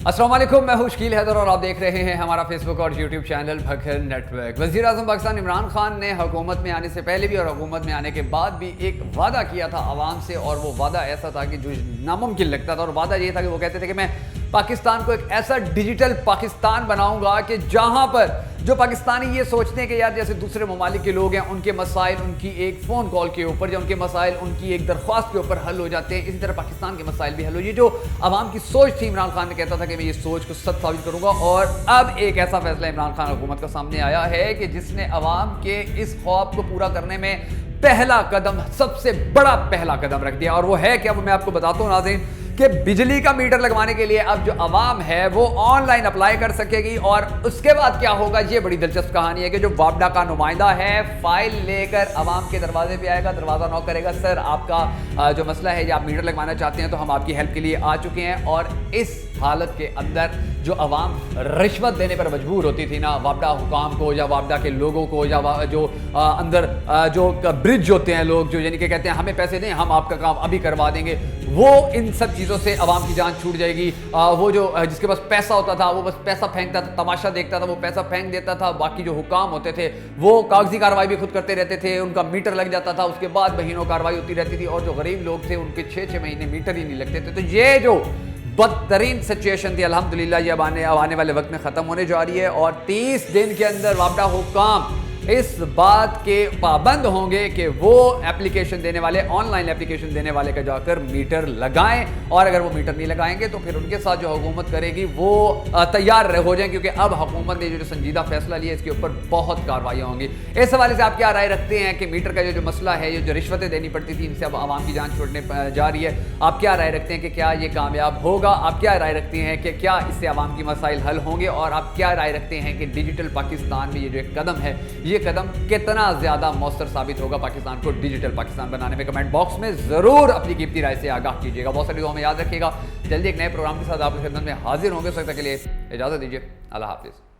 अस्सलाम वालेकुम, मैं हूं शकील हैदर और आप देख रहे हैं हमारा फेसबुक और यूट्यूब चैनल भखर नेटवर्क। वज़ीर आज़म पाकिस्तान इमरान खान ने हुकूमत में आने से पहले भी और हुकूमत में आने के बाद भी एक वादा किया था आवाम से, और वो वादा ऐसा था कि जो नामुमकिन लगता था। और वादा ये था कि वो कहते थे कि मैं पाकिस्तान को एक ऐसा डिजिटल पाकिस्तान बनाऊंगा कि जहां पर जो पाकिस्तानी ये सोचते हैं कि यार जैसे दूसरे ममालिक के लोग हैं, उनके मसाइल उनकी एक फ़ोन कॉल के ऊपर या उनके मसाइल उनकी एक दरख्वास्त के ऊपर हल हो जाते हैं, इसी तरह पाकिस्तान के मसाइल भी हल हो। ये जो आवाम की सोच थी, इमरान खान ने कहता था कि मैं ये सोच को सच साबित करूंगा। और अब एक ऐसा फैसला इमरान खान हुकूमत का सामने आया है कि जिसने आवाम के इस ख्वाब को पूरा करने में पहला कदम, सबसे बड़ा पहला कदम रख दिया। और वो है क्या, वो मैं आपको बताता हूँ नाज़रीन, कि बिजली का मीटर लगवाने के लिए अब जो आवाम है वो ऑनलाइन अप्लाई कर सकेगी। और उसके बाद क्या होगा, ये बड़ी दिलचस्प कहानी है कि जो वापडा का नुमाइंदा है फाइल लेकर आवाम के दरवाजे पे आएगा, दरवाज़ा नॉक करेगा, सर आपका जो मसला है, या आप मीटर लगवाना चाहते हैं तो हम आपकी हेल्प के लिए आ चुके हैं। और इस हालत के अंदर जो आवाम रिश्वत देने पर मजबूर होती थी ना, वापडा हुकाम को या वापडा के लोगों को, या जो अंदर जो ब्रिज होते हैं लोग, जो यानी कि कहते हैं हमें पैसे दें हम आपका काम अभी करवा देंगे, वो इन सब चीज़ों से आवाम की जान छूट जाएगी। वो जो जिसके पास पैसा होता था वो बस पैसा फेंकता था, तमाशा देखता था, वो पैसा फेंक देता था। बाकी जो हुकाम होते थे वो कागजी कार्रवाई भी खुद करते रहते थे, उनका मीटर लग जाता था, उसके बाद महीनों कार्रवाई होती रहती थी। और जो गरीब लोग थे उनके 6-6 महीने मीटर ही नहीं लगते थे। तो ये जो बदतरीन सिचुएशन थी, अल्हम्दुलिल्लाह ये आने वाले वक्त में ख़त्म होने जा रही है। और 30 दिन के अंदर वापडा हुकाम इस बात के पाबंद होंगे कि वो एप्लीकेशन देने वाले, ऑनलाइन एप्लीकेशन देने वाले का जाकर मीटर लगाएं। और अगर वो मीटर नहीं लगाएंगे तो फिर उनके साथ जो हुकूमत करेगी वो तैयार हो जाएं, क्योंकि अब हुकूमत ने जो संजीदा फैसला लिया इसके ऊपर बहुत कार्रवाइयाँ होंगी। इस हवाले से आप क्या राय रखते हैं कि मीटर का जो मसला है, ये जो रिश्वतें देनी पड़ती थी, इनसे अब आवाम की जान छोड़ने जा रही है, आप क्या राय रखते हैं कि क्या ये कामयाब होगा? आप क्या राय रखते हैं कि क्या इससे आवाम की मसाइल हल होंगे? और आप क्या राय रखते हैं कि डिजिटल पाकिस्तान में ये जो एक कदम है, ये कदम कितना ज्यादा मौसर साबित होगा पाकिस्तान को डिजिटल पाकिस्तान बनाने में? कमेंट बॉक्स में जरूर अपनी कीमती राय से आगाह कीजिएगा। बहुत सारी दुआ में याद रखिएगा। जल्दी एक नए प्रोग्राम के साथ आपकी खिदमत में हाजिर होंगे। उस वक्त के लिए इजाजत दीजिए। अल्लाह हाफिज।